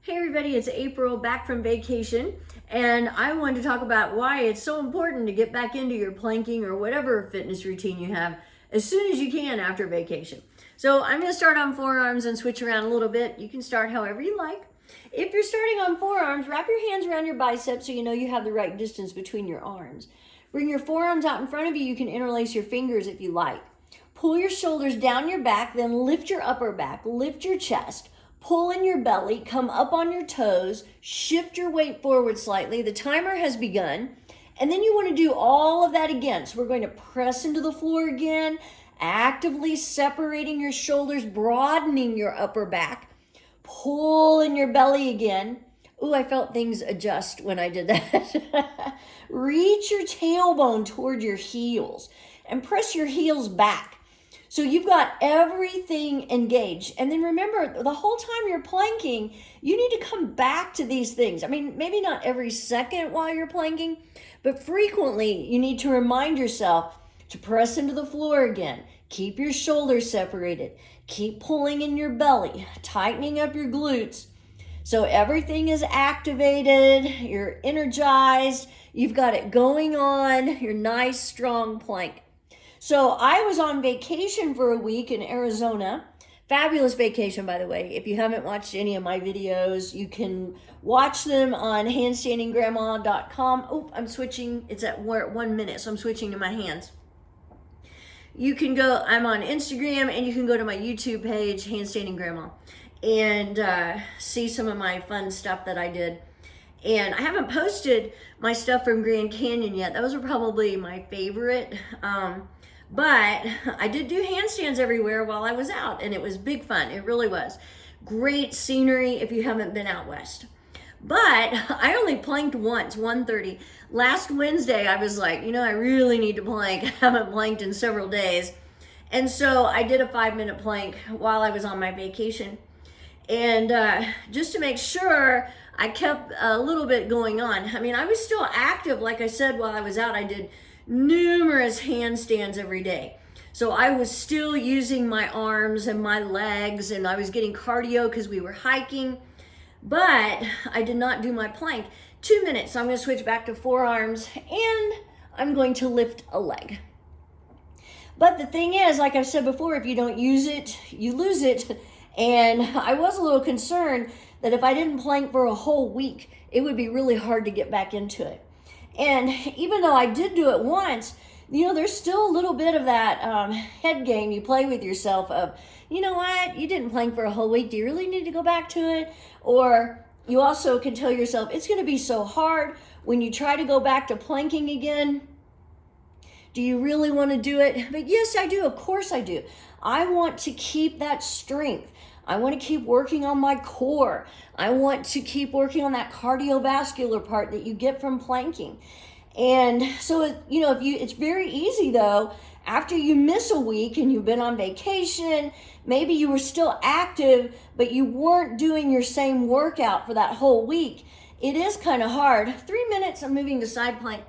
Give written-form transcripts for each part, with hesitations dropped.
Hey everybody, it's April back from vacation, and I wanted to talk about why it's so important to get back into your planking or whatever fitness routine you have as soon as you can after vacation. So I'm going to start on forearms and switch around a little bit. You can start however you like. If you're starting on forearms, wrap your hands around your biceps so you know you have the right distance between your arms. Bring your forearms out in front of you. You can interlace your fingers if you like. Pull your shoulders down your back, then lift your upper back, lift your chest. Pull in your belly, come up on your toes, shift your weight forward slightly. The timer has begun. And then you want to do all of that again. So we're going to press into the floor again, actively separating your shoulders, broadening your upper back. Pull in your belly again. Ooh, I felt things adjust when I did that. Reach your tailbone toward your heels and press your heels back. So you've got everything engaged. And then remember, the whole time you're planking, you need to come back to these things. I mean, maybe not every second while you're planking, but frequently you need to remind yourself to press into the floor again. Keep your shoulders separated. Keep pulling in your belly, tightening up your glutes. So everything is activated, you're energized, you've got it going on, your nice strong plank. So I was on vacation for a week in Arizona. Fabulous vacation, by the way. If you haven't watched any of my videos, you can watch them on handstandinggrandma.com. Oh, I'm switching. It's at 1 minute, so I'm switching to my hands. You can go, I'm on Instagram, and you can go to my YouTube page, Handstanding Grandma, and see some of my fun stuff that I did. And I haven't posted my stuff from Grand Canyon yet. Those are probably my favorite. But I did do handstands everywhere while I was out, and it was big fun. It really was. Great scenery if you haven't been out west. But I only planked once, 1:30. Last Wednesday, I was like, I really need to plank. I haven't planked in several days. And so I did a 5-minute plank while I was on my vacation. And just to make sure I kept a little bit going on. I mean, I was still active. Like I said, while I was out, I did numerous handstands every day. So I was still using my arms and my legs, and I was getting cardio because we were hiking, but I did not do my plank. 2 minutes, so I'm going to switch back to forearms, and I'm going to lift a leg. But the thing is, like I've said before, if you don't use it, you lose it. And I was a little concerned that if I didn't plank for a whole week, it would be really hard to get back into it. And even though I did do it once, there's still a little bit of that head game you play with yourself of, you know what, you didn't plank for a whole week. Do you really need to go back to it? Or you also can tell yourself, it's going to be so hard when you try to go back to planking again. Do you really want to do it? But yes, I do. Of course I do. I want to keep that strength. I want to keep working on my core. I want to keep working on that cardiovascular part that you get from planking. And so, it's very easy though, after you miss a week and you've been on vacation, maybe you were still active, but you weren't doing your same workout for that whole week. It is kind of hard. 3 minutes, I'm moving to side plank,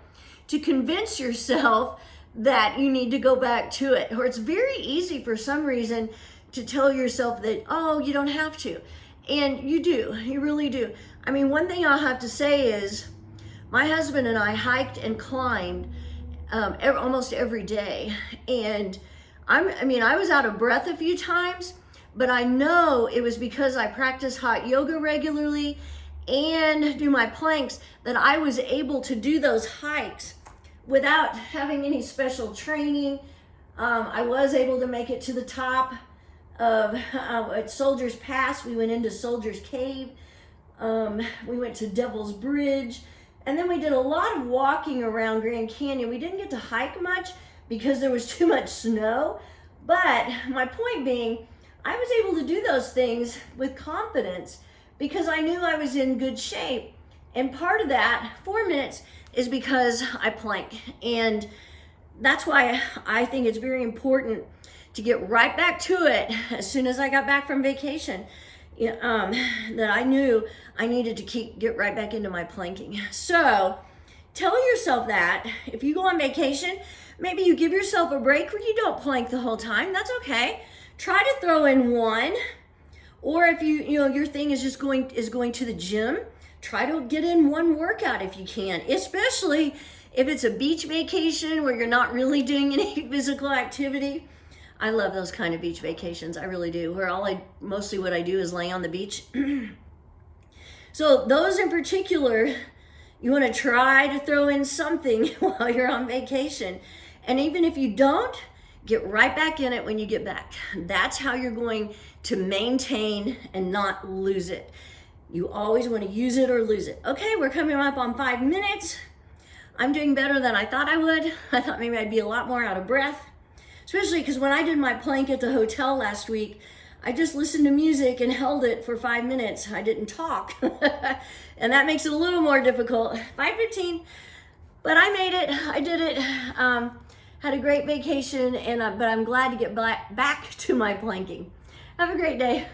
to convince yourself that you need to go back to it. Or it's very easy for some reason to tell yourself that, oh, you don't have to. And you do, you really do. I mean, one thing I'll have to say is my husband and I hiked and climbed almost every day. And I was out of breath a few times, but I know it was because I practice hot yoga regularly and do my planks that I was able to do those hikes without having any special training. I was able to make it to the top of at Soldier's Pass. We went into Soldier's Cave. We went to Devil's Bridge. And then we did a lot of walking around Grand Canyon. We didn't get to hike much because there was too much snow. But my point being, I was able to do those things with confidence because I knew I was in good shape. And part of that, 4 minutes, is because I plank. And that's why I think it's very important to get right back to it as soon as I got back from vacation. That I knew I needed to get right back into my planking. So tell yourself that if you go on vacation, maybe you give yourself a break where you don't plank the whole time. That's okay. Try to throw in 1 Or if your thing is just going to the gym, try to get in one workout if you can, especially if it's a beach vacation where you're not really doing any physical activity. I love those kind of beach vacations. I really do. Where mostly what I do is lay on the beach. So those in particular, you want to try to throw in something while you're on vacation. And even if you don't, get right back in it when you get back. That's how you're going to maintain and not lose it. You always want to use it or lose it. Okay, we're coming up on 5 minutes. I'm doing better than I thought I would. I thought maybe I'd be a lot more out of breath. Especially because when I did my plank at the hotel last week, I just listened to music and held it for 5 minutes. I didn't talk. And that makes it a little more difficult. 5:15, but I made it. I did it. Had a great vacation, but I'm glad to get back to my planking. Have a great day.